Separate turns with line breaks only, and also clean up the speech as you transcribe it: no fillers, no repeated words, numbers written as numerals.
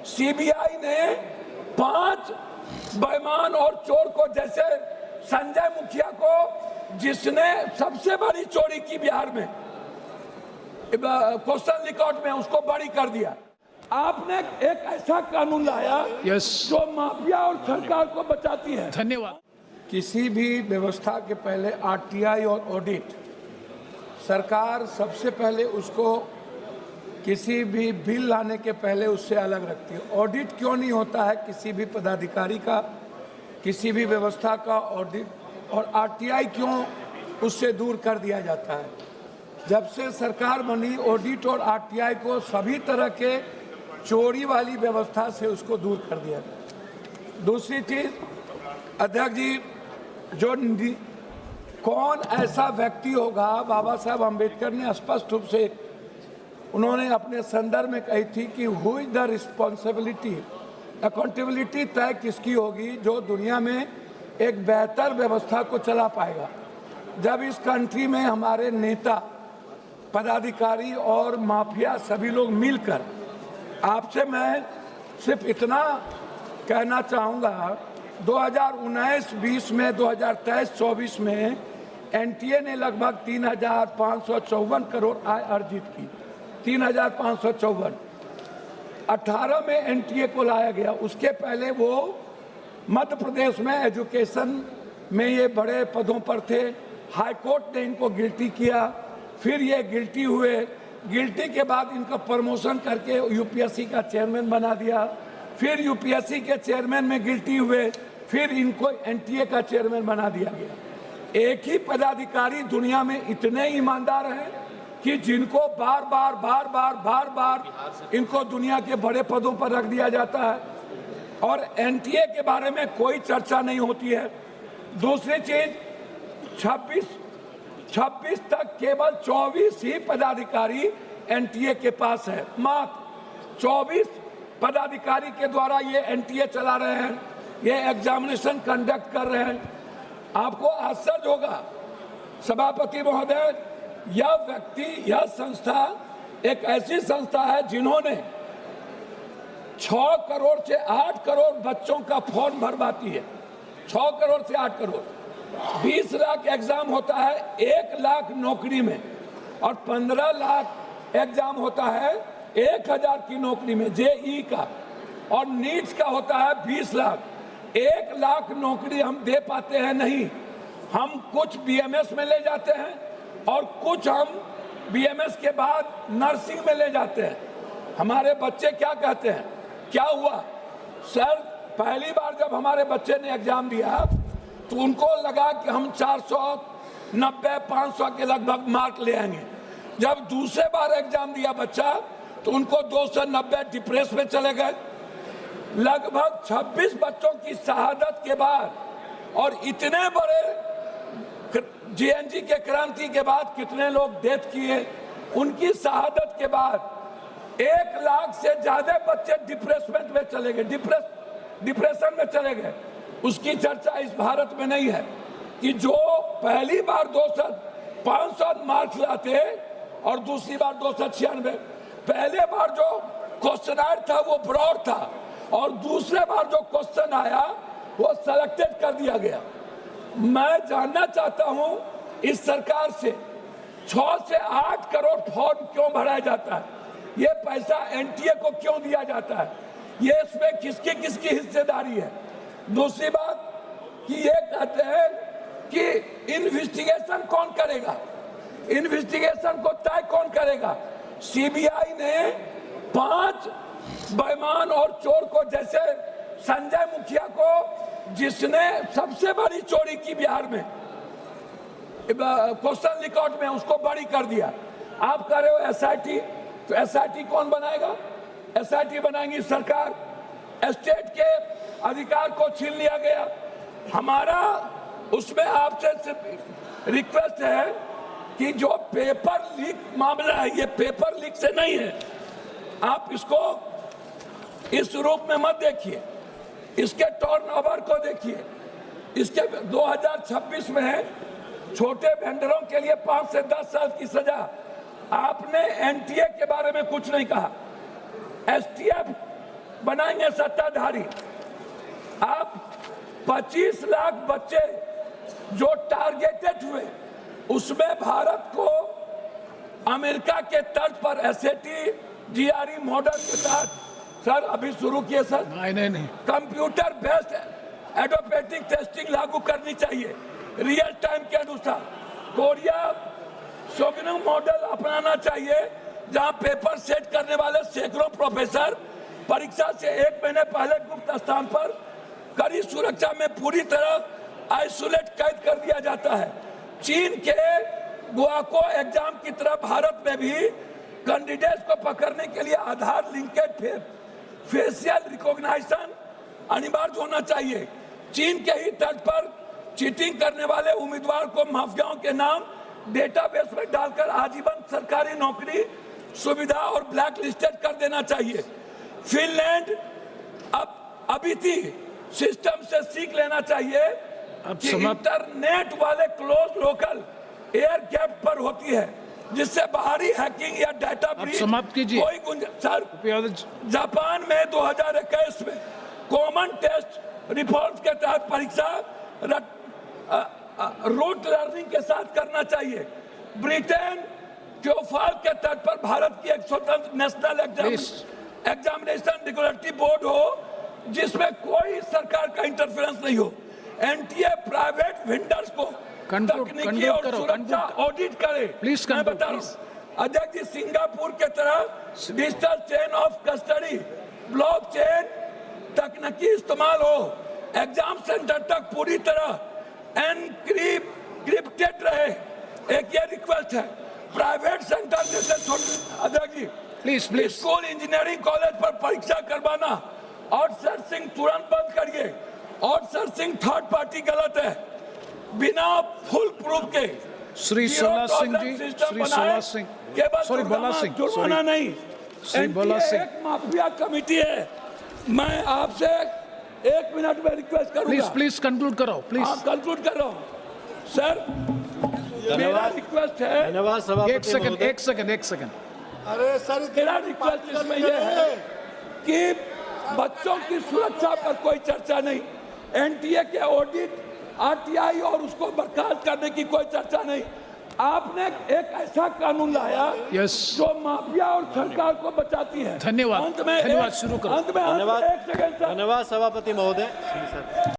CBI ने 5 बेईमान और चोर को, जैसे संजय मुखिया को, जिसने सबसे बड़ी चोरी की बिहार में क्वेश्चन रिकॉर्ड में, उसको बरी कर दिया। आपने एक ऐसा कानून लाया जो माफिया और सरकार को बचाती है।
धन्यवाद।
किसी भी व्यवस्था के पहले आरटीआई और ऑडिट, सरकार सबसे पहले उसको किसी भी बिल लाने के पहले उससे अलग रखती है। ऑडिट क्यों नहीं होता है किसी भी पदाधिकारी का, किसी भी व्यवस्था का ऑडिट, और आरटीआई क्यों उससे दूर कर दिया जाता है? जब से सरकार बनी, ऑडिट और आरटीआई को सभी तरह के चोरी वाली व्यवस्था से उसको दूर कर दिया गया। दूसरी चीज, अध्यक्ष जी, जो कौन ऐसा व्यक्ति होगा, बाबा साहब अम्बेडकर ने स्पष्ट रूप से उन्होंने अपने संदर्भ में कही थी कि who is the responsibility, accountability तय किसकी होगी जो दुनिया में एक बेहतर व्यवस्था को चला पाएगा। जब इस कंट्री में हमारे नेता, पदाधिकारी और माफिया सभी लोग मिलकर, आपसे मैं सिर्फ इतना कहना चाहूँगा, 2019-20 में, 2023-24 में एनटीए ने लगभग 3,554 करोड़ आय अर्जित की। 3,554 18 में एनटीए को लाया गया। उसके पहले वो मध्य प्रदेश में एजुकेशन में ये बड़े पदों पर थे। हाई कोर्ट ने इनको गिल्टी किया, फिर ये गिल्टी हुए। गिल्टी के बाद इनका प्रमोशन करके यूपीएससी का चेयरमैन बना दिया, फिर यूपीएससी के चेयरमैन में गिल्टी हुए, फिर इनको एनटीए का चेयरमैन बना दिया गया। एक ही पदाधिकारी दुनिया में इतने ईमानदार हैं कि जिनको बार बार इनको दुनिया के बड़े पदों पर रख दिया जाता है और एनटीए के बारे में कोई चर्चा नहीं होती है। दूसरी चीज, 26 तक केवल 24 ही पदाधिकारी एनटीए के पास है। मात्र 24 पदाधिकारी के द्वारा ये एनटीए चला रहे हैं, ये एग्जामिनेशन कंडक्ट कर रहे हैं। आपको आश्चर्य होगा सभापति महोदय, यह व्यक्ति, यह संस्था एक ऐसी संस्था है जिन्होंने 6 करोड़ से 8 करोड़ बच्चों का फॉर्म भरवाती है। 6 करोड़ से 8 करोड़, 20 लाख एग्जाम होता है 1 लाख नौकरी में, और 15 लाख एग्जाम होता है 1000 की नौकरी में जेई का, और नीट्स का होता है 20 लाख। 1 लाख नौकरी हम दे पाते हैं नहीं। हम कुछ बीएमएस में ले जाते हैं और कुछ हम बीएमएस के बाद नर्सिंग में ले जाते हैं। हमारे बच्चे क्या कहते हैं, क्या हुआ सर, पहली बार जब हमारे बच्चे ने एग्जाम दिया तो उनको लगा कि हम 490-500 के लगभग मार्क ले आएंगे। जब दूसरे बार एग्जाम दिया बच्चा तो उनको 290 डिप्रेस में चले गए। लगभग 26 बच्चों की शहादत के बाद और इतने बड़े जेएनजी के क्रांति के बाद कितने लोग डेथ किए, उनकी शहादत के बाद 1 लाख से ज्यादा बच्चे डिप्रेसमेंट में चले गए, डिप्रेशन में चले गए। उसकी चर्चा इस भारत में नहीं है कि जो पहली बार 500 मार्क्स लाते और दूसरी बार 296, पहले बार जो क्वेश्चन था वो ब्रॉड था और दूसरे बार जो क्वेश्चन आया वो सेलेक्टेड कर दिया गया। मैं जानना चाहता हूं इस सरकार से 6 से 8 करोड़ फॉर्म क्यों भराया जाता है, ये पैसा एनटीए को क्यों दिया जाता है, ये इसमें किसकी किसकी हिस्सेदारी है। दूसरी बात कि ये कहते हैं कि इन्वेस्टिगेशन कौन करेगा, इन्वेस्टिगेशन को तय कौन करेगा। सीबीआई ने 5 बेईमान और चोर को, जैसे संजय मुखिया को, जिसने सबसे बड़ी चोरी की बिहार में क्वेश्चन रिकॉर्ड में, उसको बरी कर दिया। आप कह रहे हो एसआईटी, तो एसआईटी कौन बनाएगा, एसआईटी बनाएंगी सरकार। स्टेट के अधिकार को छीन लिया गया। हमारा उसमें आपसे सिर्फ रिक्वेस्ट है कि जो पेपर लीक मामला है, ये पेपर लीक से नहीं है, आप इसको इस रूप में मत देखिए, इसके टर्नओवर को देखिए। इसके 2026 में छोटे वेंडरों के लिए 5 से 10 साल की सजा। आपने एनटीए के बारे में कुछ नहीं कहा, एसटीएफ बनाएंगे सत्ताधारी। आप 25 लाख बच्चे जो टारगेटेड हुए, उसमें भारत को अमेरिका के तर्ज पर एसएटी जीआरई मॉडल के साथ, सर अभी शुरू किए सर,
नहीं
कंप्यूटर बेस्ड एडोप्टिक टेस्टिंग लागू करनी चाहिए रियल टाइम के अनुसार। कोरिया शोगनम मॉडल अपनाना चाहिए, जहां पेपर सेट करने वाले सैकड़ों प्रोफेसर परीक्षा से 1 महीने पहले गुप्त स्थान पर कड़ी सुरक्षा में पूरी तरह आइसोलेट कैद कर दिया जाता है। चीन के गुआको एग्जाम की तरह भारत में भी कैंडिडेट्स को पकड़ने के लिए आधार लिंकेड फेशियल रिकॉग्निशन अनिवार्य होना चाहिए। चीन के ही तर्ज पर चीटिंग करने वाले उम्मीदवार को माफियाओं के नाम डेटाबेस में डालकर आजीवन सरकारी नौकरी सुविधा और ब्लैक लिस्टेड कर देना चाहिए। फिनलैंड अभी थी सिस्टम से सीख लेना चाहिए कि इंटरनेट वाले क्लोज लोकल एयर गैप पर होती है, जिससे बाहरी हैकिंग या डाटा ब्रीच कोई गुंजाइश। जापान में 2021 में कॉमन टेस्ट रिफॉर्म्स के तहत परीक्षा रूट लर्निंग के साथ करना चाहिए। ब्रिटेन क्योफाल के तर्ज पर भारत की एक स्वतंत्र नेशनल एग्जामिनेशन रेगुलेटरी बोर्ड हो, जिसमें कोई सरकार का इंटरफेरेंस नहीं हो। एनटीए प्राइवेट वेंडर्स को तकनीकी और सुरक्षा ऑडिट करे। मैं बता रहा हूं अध्यक्ष जी, सिंगापुर के तरह digital chain of custody blockchain तकनीकी इस्तेमाल हो, एग्जाम सेंटर तक पूरी तरह एनक्रिप्टेड रहे। एक ये रिक्वेस्ट है, प्राइवेट सेंटर जैसे अध्यक्ष जी प्लीज स्कूल इंजीनियरिंग कॉलेज पर परीक्षा करवाना आउटसोर्सिंग तुरंत बंद करिए। आउटसोर्सिंग थर्ड पार्टी गलत है, बिना फुल प्रूफ के।
श्री सोला सिंह जी, श्री सोला सिंह, सॉरी बोला सिंह,
जुर्माना नहीं।
श्री बोला सिंह,
एक माफिया कमेटी है। मैं आपसे 1 मिनट में रिक्वेस्ट करूंगा,
प्लीज कंक्लूड करो, प्लीज
कंक्लूड कर रहा हूं सर। मेरा रिक्वेस्ट है,
धन्यवाद सभापति।
एक सेकंड।
अरे सर,
मेरा रिक्वेस्ट इसमें यह है कि बच्चों की सुरक्षा पर कोई चर्चा नहीं, एनटीए के ऑडिट, आरटीआई और उसको बर्खास्त करने की कोई चर्चा नहीं। आपने एक ऐसा कानून लाया जो माफिया और सरकार को बचाती है।
धन्यवाद, शुरू करो।
अंत में
धन्यवाद सभापति महोदय।